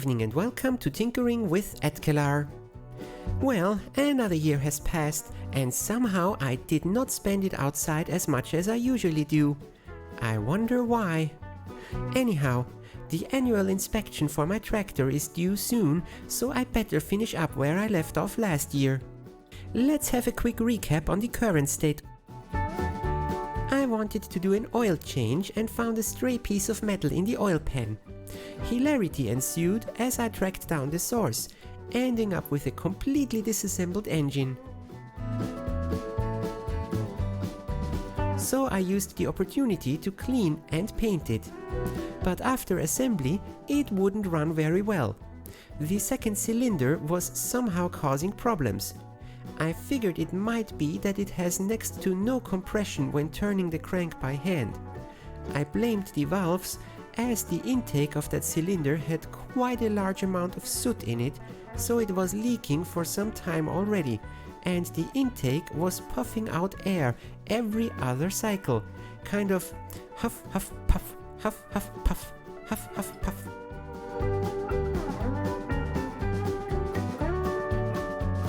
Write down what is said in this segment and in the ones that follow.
evening and welcome to Tinkering with Edkelar. Well, another year has passed and somehow I did not spend it outside as much as I usually do. I wonder why. Anyhow, the annual inspection for my tractor is due soon, so I better finish up where I left off last year. Let's have a quick recap on the current state. I wanted to do an oil change and found a stray piece of metal in the oil pan. Hilarity ensued as I tracked down the source, ending up with a completely disassembled engine. So I used the opportunity to clean and paint it. But after assembly, it wouldn't run very well. The second cylinder was somehow causing problems. I figured it might be that it has next to no compression when turning the crank by hand. I blamed the valves, as the intake of that cylinder had quite a large amount of soot in it, so it was leaking for some time already, and the intake was puffing out air every other cycle, kind of huff huff puff, huff huff puff, huff huff puff.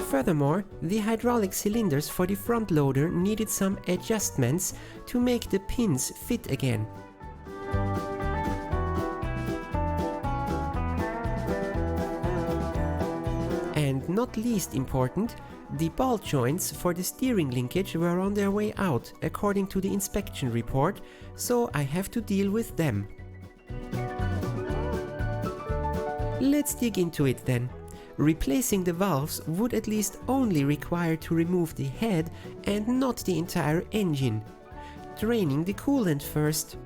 Furthermore, the hydraulic cylinders for the front loader needed some adjustments to make the pins fit again. And not least important, the ball joints for the steering linkage were on their way out, according to the inspection report, so I have to deal with them. Let's dig into it then. Replacing the valves would at least only require to remove the head and not the entire engine. Draining the coolant first.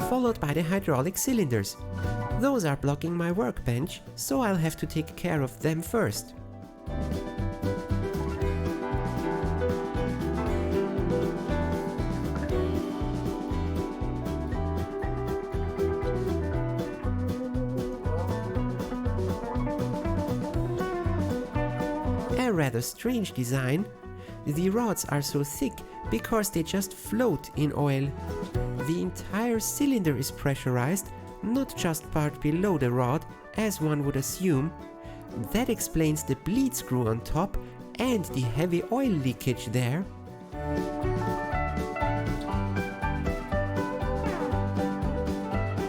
Followed by the hydraulic cylinders. Those are blocking my workbench, so I'll have to take care of them first. A rather strange design. The rods are so thick because they just float in oil. The entire cylinder is pressurized, not just part below the rod, as one would assume. That explains the bleed screw on top and the heavy oil leakage there.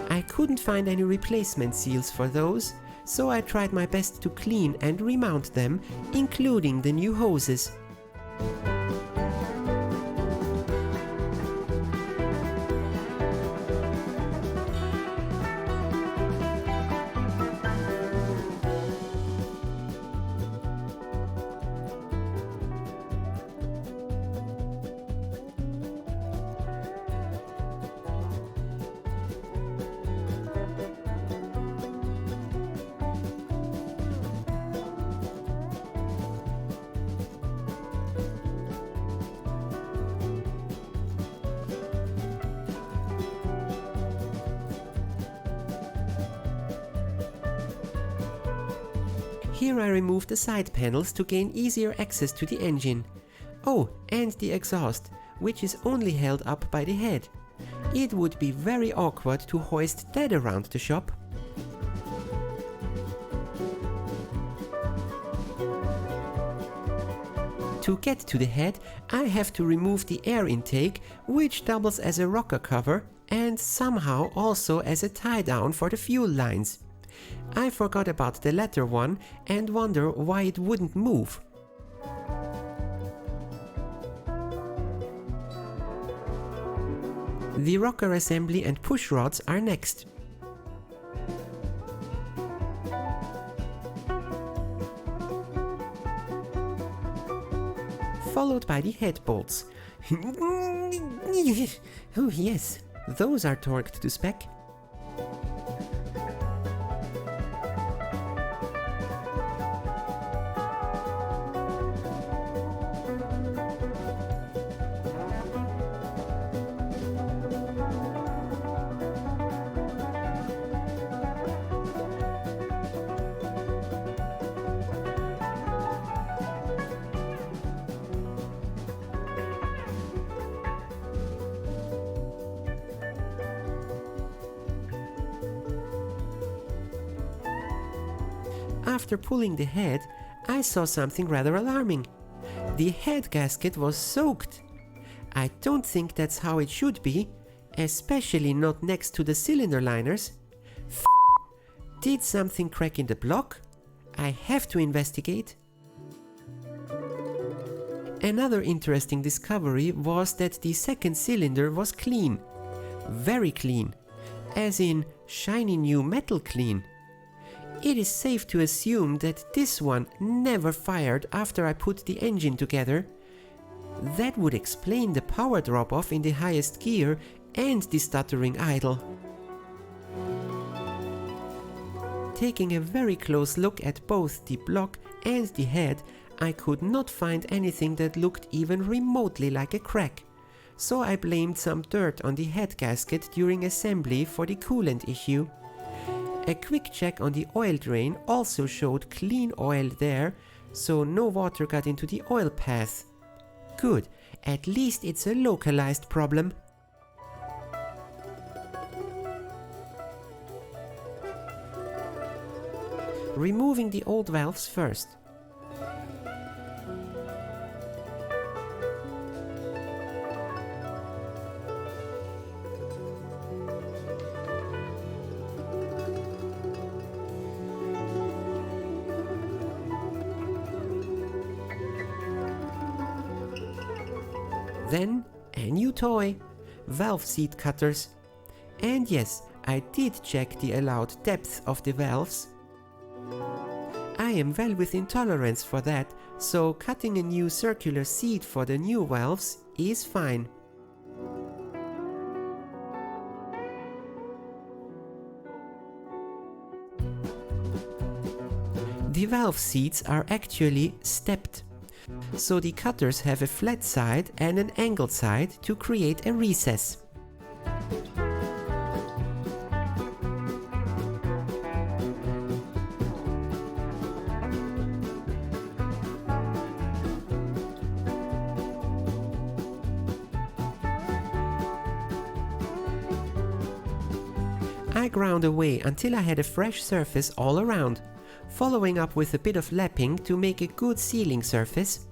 I couldn't find any replacement seals for those, so I tried my best to clean and remount them, including the new hoses. Here I removed the side panels to gain easier access to the engine. Oh, and the exhaust, which is only held up by the head. It would be very awkward to hoist that around the shop. To get to the head, I have to remove the air intake, which doubles as a rocker cover and somehow also as a tie-down for the fuel lines. I forgot about the latter one and wonder why it wouldn't move. The rocker assembly and push rods are next. Followed by the headbolts. Oh yes, those are torqued to spec. after pulling the head, I saw something rather alarming. The head gasket was soaked. I don't think that's how it should be, especially not next to the cylinder liners. Did something crack in the block? I have to investigate. Another interesting discovery was that the second cylinder was clean. Very clean. As in shiny new metal clean. It is safe to assume that this one never fired after I put the engine together. That would explain the power drop-off in the highest gear and the stuttering idle. Taking a very close look at both the block and the head, I could not find anything that looked even remotely like a crack. So I blamed some dirt on the head gasket during assembly for the coolant issue. A quick check on the oil drain also showed clean oil there, so no water got into the oil path. Good, at least it's a localized problem. Removing the old valves first. Then a new toy, valve seat cutters. And yes, I did check the allowed depth of the valves. I am well within tolerance for that, so cutting a new circular seat for the new valves is fine. The valve seats are actually stepped, so the cutters have a flat side and an angled side to create a recess. I ground away until I had a fresh surface all around, following up with a bit of lapping to make a good sealing surface.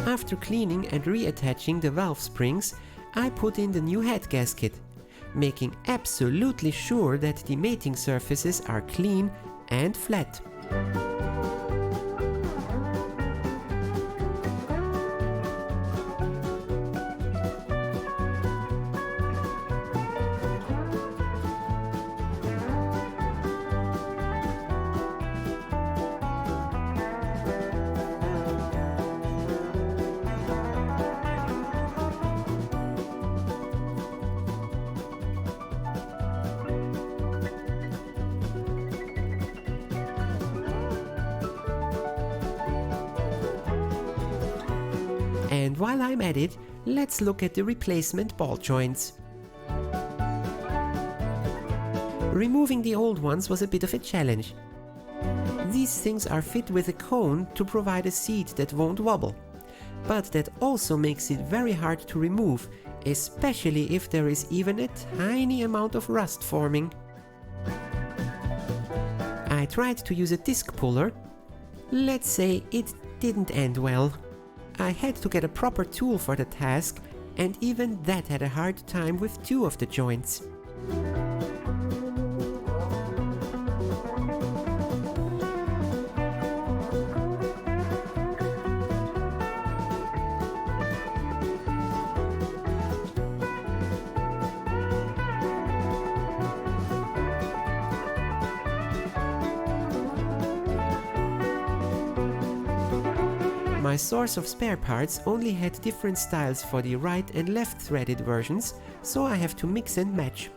After cleaning and reattaching the valve springs, I put in the new head gasket, making absolutely sure that the mating surfaces are clean and flat. And while I'm at it, let's look at the replacement ball joints. Removing the old ones was a bit of a challenge. These things are fit with a cone to provide a seat that won't wobble, but that also makes it very hard to remove, especially if there is even a tiny amount of rust forming. I tried to use a disc puller. Let's say it didn't end well. I had to get a proper tool for the task, and even that had a hard time with two of the joints. My source of spare parts only had different styles for the right and left threaded versions, so I have to mix and match.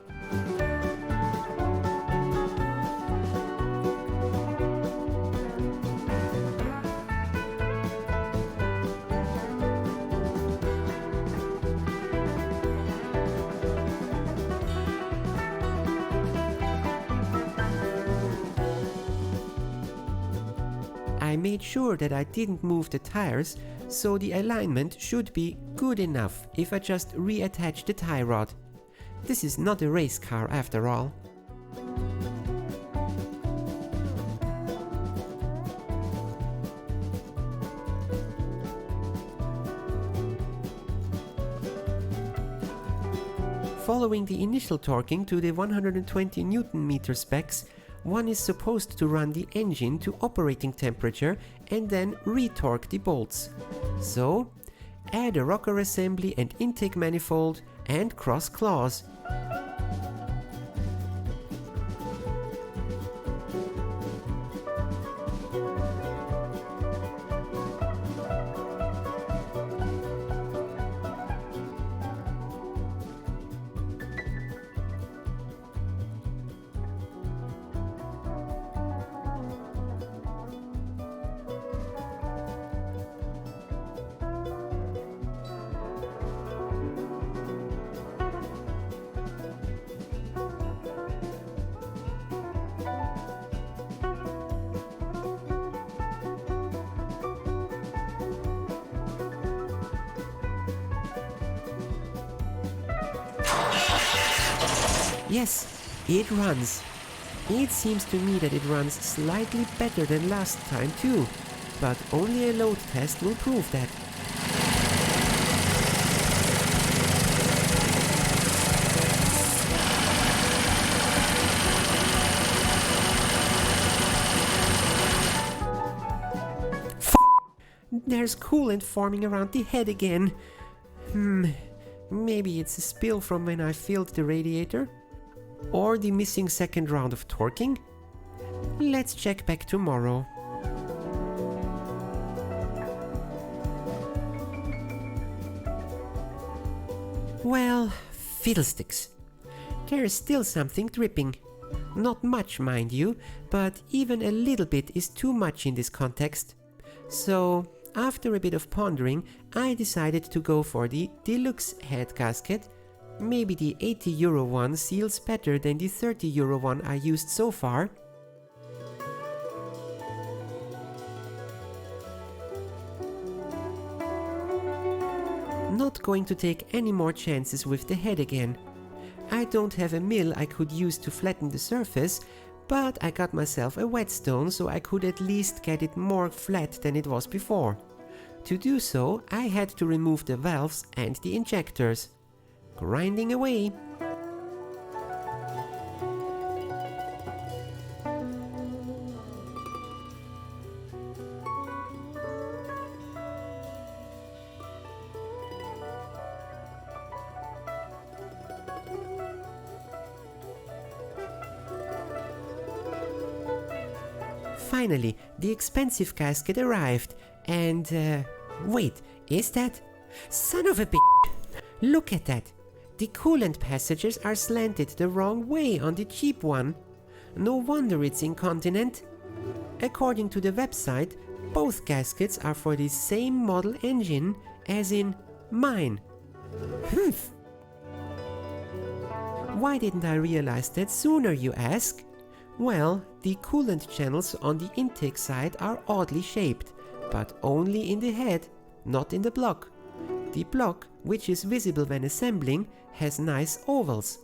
I made sure that I didn't move the tires, so the alignment should be good enough if I just reattach the tie rod. This is not a race car after all. Following the initial torquing to the 120 Nm specs, one is supposed to run the engine to operating temperature and then retorque the bolts. So, add a rocker assembly and intake manifold and cross claws. Yes, it runs. It seems to me that it runs slightly better than last time too, but only a load test will prove that. There's coolant forming around the head again. Maybe it's a spill from when I filled the radiator? Or the missing second round of torquing? Let's check back tomorrow. Well, fiddlesticks. There's still something dripping. Not much, mind you, but even a little bit is too much in this context. So, after a bit of pondering, I decided to go for the deluxe head gasket. Maybe the €80 one seals better than the €30 one I used so far. Not going to take any more chances with the head again. I don't have a mill I could use to flatten the surface, but I got myself a whetstone so I could at least get it more flat than it was before. To do so, I had to remove the valves and the injectors. Grinding away. Finally, the expensive gasket arrived, and wait, is that? Son of a bitch! Look at that! The coolant passages are slanted the wrong way on the cheap one. No wonder it's incontinent. According to the website, both gaskets are for the same model engine, as in mine. Humph! Why didn't I realize that sooner, you ask? Well, the coolant channels on the intake side are oddly shaped, but only in the head, not in the block. The block, which is visible when assembling, has nice ovals.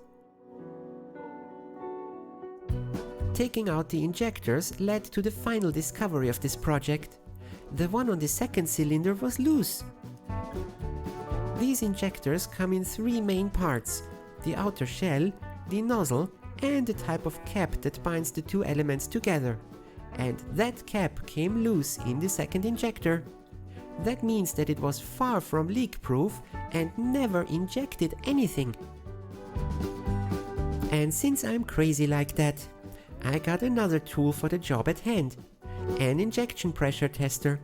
Taking out the injectors led to the final discovery of this project. The one on the second cylinder was loose. These injectors come in three main parts: the outer shell, the nozzle, and the type of cap that binds the two elements together. And that cap came loose in the second injector. That means that it was far from leak-proof and never injected anything. And since I'm crazy like that, I got another tool for the job at hand: an injection pressure tester.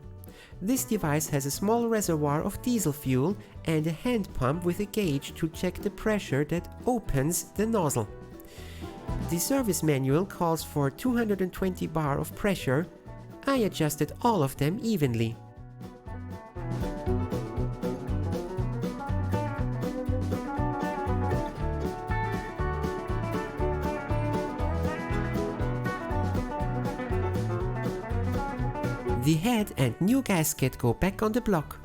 This device has a small reservoir of diesel fuel and a hand pump with a gauge to check the pressure that opens the nozzle. The service manual calls for 220 bar of pressure. I adjusted all of them evenly. The head and new gasket go back on the block.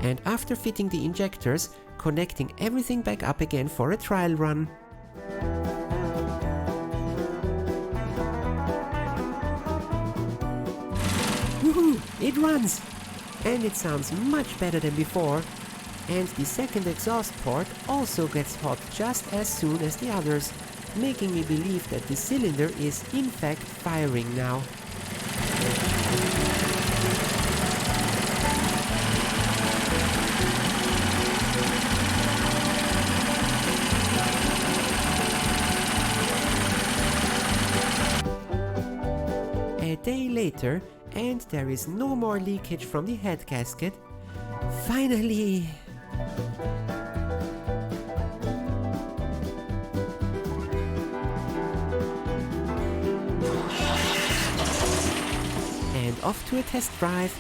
And after fitting the injectors, connecting everything back up again for a trial run. Woohoo! It runs! And it sounds much better than before. And the second exhaust port also gets hot just as soon as the others, making me believe that the cylinder is in fact firing now. A day later, and there is no more leakage from the head gasket. Finally! And off to a test drive.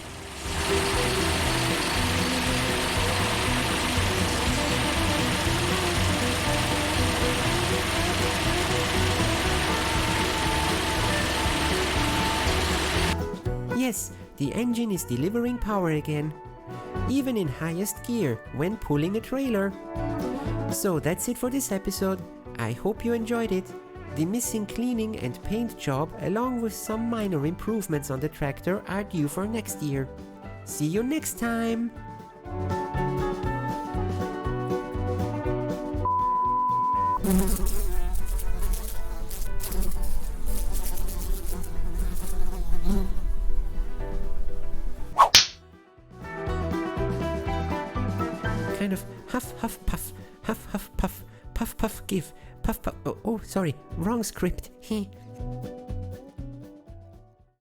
Yes, the engine is delivering power again, even in highest gear when pulling a trailer. So that's it for this episode. I hope you enjoyed it. The missing cleaning and paint job, along with some minor improvements on the tractor, are due for next year. See you next time! Kind of huff huff puff, puff puff give, puff puff. Oh, sorry, wrong script. Heh.